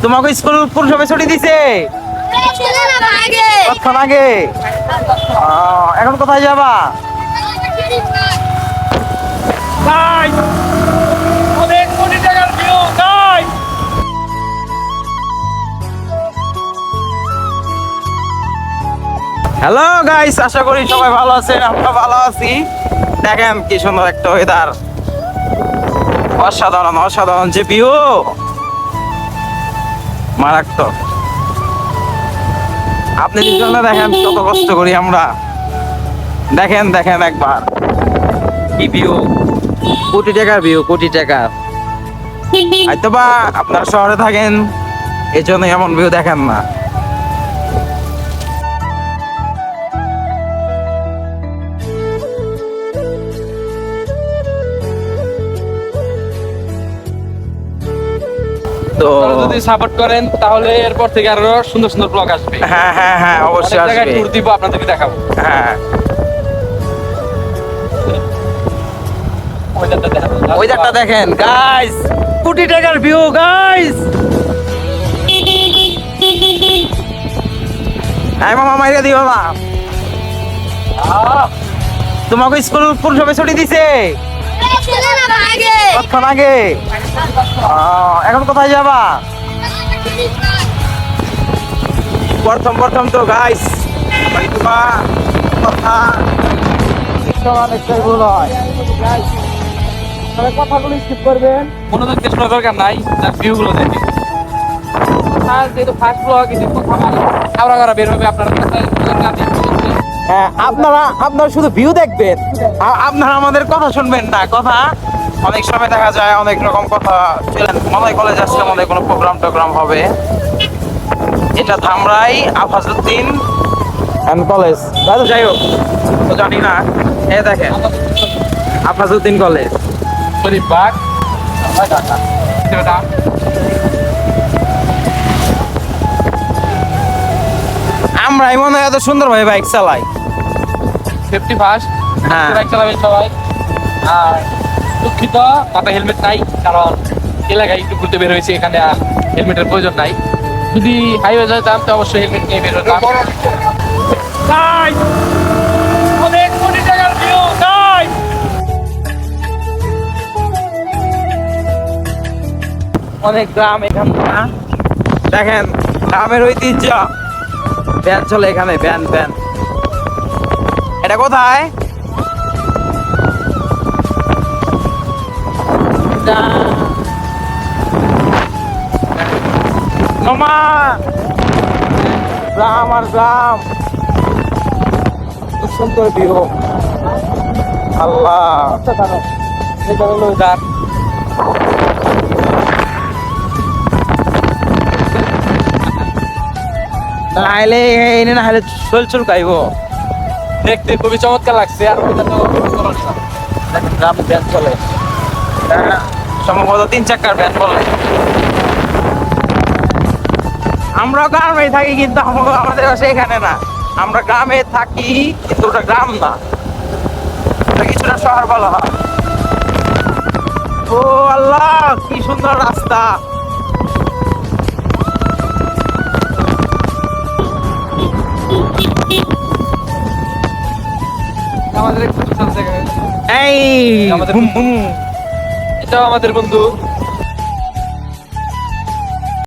তোমাকে স্কুল কোন সময় ছুটি দিছে? কতক্ষণ আগে? এখন কোথায় যাবা? হ্যালো গাইস, আশা করি সবাই ভালো আছেন। আমরা ভালো আছি। দেখেন কি সুন্দর একটা ওয়েদার, অসাধারণ অসাধারণ যে ভিউ, মারাত্মক। আপনি জন্য দেখেন কত কষ্ট করি আমরা। দেখেন দেখেন একবার কি ভিউ, কোটি টাকার ভিউ, কোটি টাকার। হয়তো বা আপনার শহরে থাকেন, এই জন্য এমন ভিউ দেখেন না। তো যদি সাপোর্ট করেন তাহলে এরপর থেকে আরো সুন্দর সুন্দর ব্লগ আসবে। হ্যাঁ হ্যাঁ হ্যাঁ, অবশ্যই অনেক জায়গায় আসবে। ট্যুর দিব, আপনাদেরকে দেখাবো। হ্যাঁ, ওয়েদারটা দেখাবো। ওয়েদারটা দেখেন গাইস, কোটি টাকার ভিউ গাইস। হ্যাঁ মামা, মাইরা দিও মামা। তোমাকে স্কুল কোন সময় ছুটি দিছে? কতক্ষণ আগে? এখন কোথায় যাবা? প্রথম প্রথম তো গাইস কথা অনেকটাই ভুল হয়। তবে কথাগুলো স্কিপ করবেন। মনোযোগ দিয়ে শোনার দরকার নাই, তার ভিউ গুলো দেখে। আর যেহেতু ফার্স্ট ব্লগ, এটি কথা খাওয়া করা বের হবে, আপনারা হ্যাঁ, আপনারা শুধু ভিউ দেখবেন, আপনারা আমাদের কথা শুনবেন না। কথা অনেক সময় দেখা যায় অনেক রকম কথা চলেন। মনে কলেজ আসলে মনে কোনো প্রোগ্রাম হবে। এটা ধামরাই আফাজউদ্দিন কলেজ, হয়তো যাই হোক তো জানি না। এ দেখেন আফাজউদ্দিন কলেজ। শরীফ বাগ আমরাই মনে হয় এত সুন্দরভাবে বাইক চালাই। সেফটি ফার্স্ট, হ্যাঁ। বাইক চালাবেন সবাই। আর দুঃখিত মাথায় হেলমেট নাই, কারণ এলাকায় একটু ঘুরতে বের হয়েছে, এখানে আর হেলমেটের প্রয়োজন নাই। যদি হাইওয়ে যেতাম তো অবশ্যই হেলমেট নিয়ে বের হতাম। অনেক কোটি টাকার ভিউ গাইস। অনেক গ্রাম এখান না, দেখেন গ্রামের ঐতিহ্য। ভ্যান চলে এখানে, ভ্যান ভ্যান। এটা কোথায়? মামা, গ্রাম আর গ্রাম, খুব সুন্দর ভিউ। আল্লাহ, এটা হলো ওয়েদার। নাহলে এনে নাহলে চল খাইব। দেখতে খুবই চমৎকার লাগছে। আর ওটা তো দেখেন গ্রামে ভ্যান চলে, সম্ভবত 3 চাকার ভ্যান বলে। আমরা গ্রামে থাকি, কিন্তু আমাদের বাসা এখানে না। আমরা গ্রামে থাকি কিন্তু ওটা গ্রাম না, ওটা কিছুটা শহর বলা হয়। ও আল্লাহ, কি সুন্দর রাস্তা। আমাদের একটু পিছন থেকে এই আমাদের হুম হুম। এটাও আমাদের বন্ধু